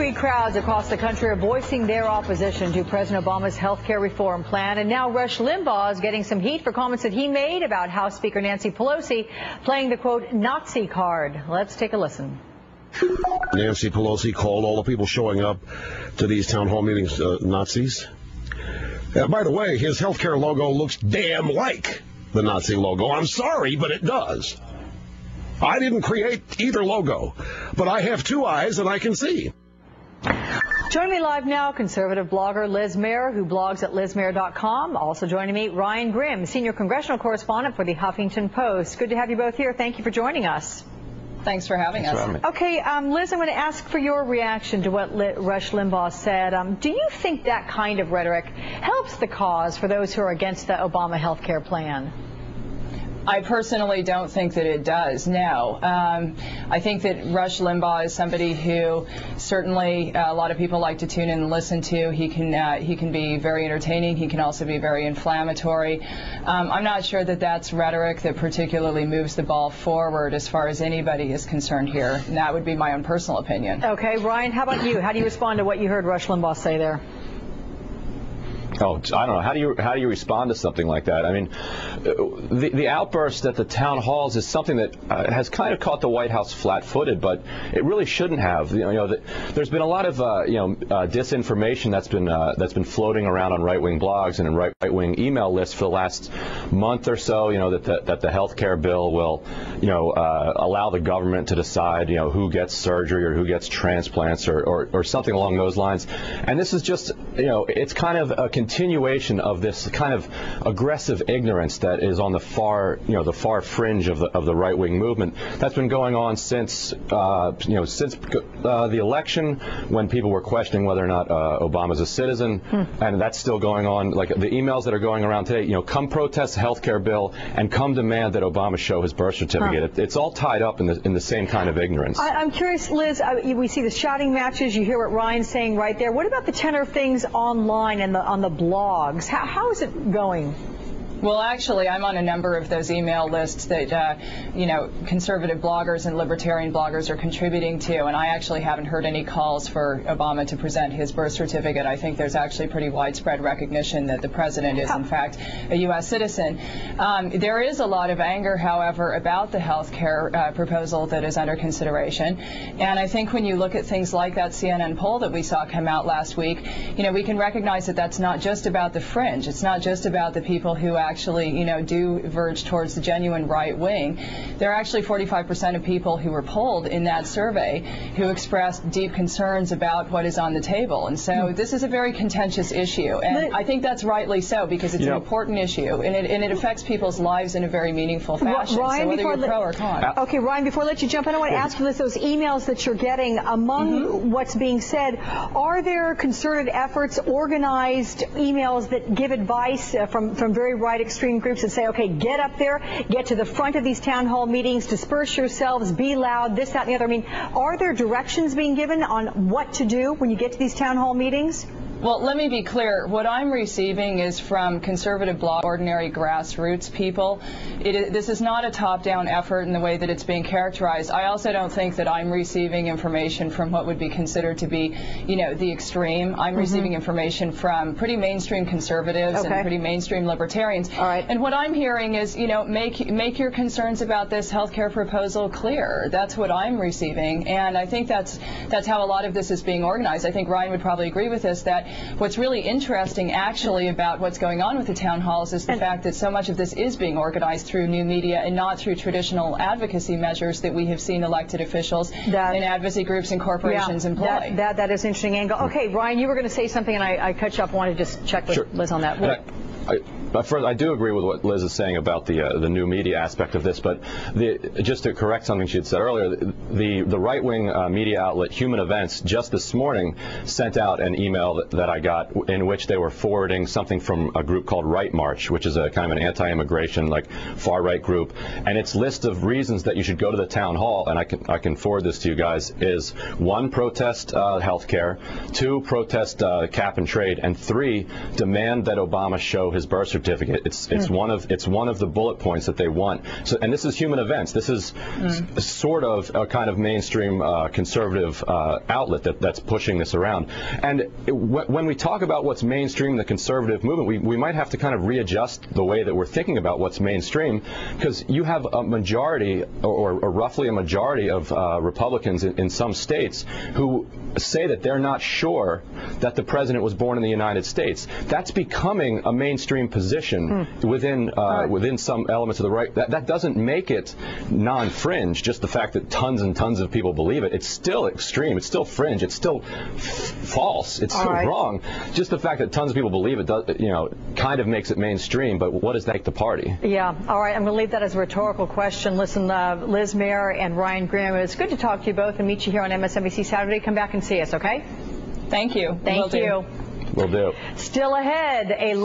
Angry crowds across the country are voicing their opposition to President Obama's health care reform plan. And now Rush Limbaugh is getting some heat for comments that he made about House Speaker Nancy Pelosi playing the, quote, Nazi card. Let's take a listen. Nancy Pelosi called all the people showing up to these town hall meetings Nazis. By the way, his health care logo looks damn like the Nazi logo. I'm sorry, but it does. I didn't create either logo, but I have two eyes and I can see. Joining me live now, conservative blogger Liz Mair, who blogs at lizmair.com. Also joining me, Ryan Grimm, senior congressional correspondent for the Huffington Post. Good to have you both here. Thank you for joining us. Thanks for having us. Okay, Liz, I'm going to ask for your reaction to what Rush Limbaugh said. Do you think that kind of rhetoric helps the cause for those who are against the Obama health care plan? I personally don't think that it does, no. I think that Rush Limbaugh is somebody who certainly a lot of people like to tune in and listen to. He can be very entertaining. He can also be very inflammatory. I'm not sure that that's rhetoric that particularly moves the ball forward as far as anybody is concerned here. And that would be my own personal opinion. Okay, Ryan, how about you? How do you respond to what you heard Rush Limbaugh say there? Oh, I don't know. How do you respond to something like that? I mean, the outburst at the town halls is something that has kind of caught the White House flat-footed, but it really shouldn't have. There's been a lot of disinformation that's been floating around on right-wing blogs and in right-wing email lists for the last month or so. That the health care bill will allow the government to decide who gets surgery or who gets transplants or something along those lines. And this is just it's kind of a continuation of this kind of aggressive ignorance that is on the far fringe of the right-wing movement that's been going on since the election, when people were questioning whether or not Obama's a citizen, and that's still going on. Like the emails that are going around today, come protest the health care bill and come demand that Obama show his birth certificate. It's all tied up in the same kind of ignorance. I'm curious, Liz. We see the shouting matches. You hear what Ryan's saying right there. What about the tenor of things online and on the blogs? How is it going? Well, actually, I'm on a number of those email lists that, conservative bloggers and libertarian bloggers are contributing to, and I actually haven't heard any calls for Obama to present his birth certificate. I think there's actually pretty widespread recognition that the president is, in fact, a U.S. citizen. There is a lot of anger, however, about the health care proposal that is under consideration, and I think when you look at things like that CNN poll that we saw come out last week, we can recognize that that's not just about the fringe. It's not just about the people who actually, do verge towards the genuine right wing. There are actually 45% of people who were polled in that survey who expressed deep concerns about what is on the table. And so this is a very contentious issue. And I think that's rightly so, because it's an important issue, and it affects people's lives in a very meaningful fashion. Ryan, so whether you're pro or con. Okay, Ryan, before I let you jump in, I want to ask you this, those emails that you're getting, among what's being said, are there concerted efforts, organized emails that give advice from very right extreme groups that say, okay, get up there, get to the front of these town hall meetings, disperse yourselves, be loud, this, that, and the other? I mean, are there directions being given on what to do when you get to these town hall meetings? Well, let me be clear. What I'm receiving is from conservative blog, ordinary grassroots people. This is not a top-down effort in the way that it's being characterized. I also don't think that I'm receiving information from what would be considered to be, the extreme. I'm receiving information from pretty mainstream conservatives and pretty mainstream libertarians. All right. And what I'm hearing is, make your concerns about this health care proposal clear. That's what I'm receiving, and I think that's how a lot of this is being organized. I think Ryan would probably agree with this, that what's really interesting actually about what's going on with the town halls is the fact that so much of this is being organized through new media and not through traditional advocacy measures that we have seen elected officials and advocacy groups and corporations employ. That is an interesting angle. Okay, Ryan, you were going to say something, and I cut you off. I wanted to just check with Liz on that. First, I do agree with what Liz is saying about the new media aspect of this, but just to correct something she had said earlier, the right-wing media outlet Human Events just this morning sent out an email that I got in which they were forwarding something from a group called Right March, which is a kind of an anti-immigration, far-right group, and its list of reasons that you should go to the town hall, and I can forward this to you guys, is 1, protest health care, 2, protest cap and trade, and 3, demand that Obama show his birth certificate certificate. It's one of the bullet points that they want. So, and this is human events. This is sort of a kind of mainstream conservative outlet that's pushing this around. And when we talk about what's mainstream in the conservative movement, we might have to kind of readjust the way that we're thinking about what's mainstream, because you have a majority, or roughly a majority of Republicans in some states who say that they're not sure that the president was born in the United States. That's becoming a mainstream position within some elements of the right. That doesn't make it non-fringe, just the fact that tons and tons of people believe it. It's still extreme. It's still fringe. It's still false. It's still wrong. Just the fact that tons of people believe it, kind of makes it mainstream. But what does that make the party? Yeah. All right. I'm going to leave that as a rhetorical question. Listen, Liz Mair and Ryan Graham, it's good to talk to you both and meet you here on MSNBC Saturday. Come back and see us, okay? Thank you. Thank you. Will do. Still ahead, a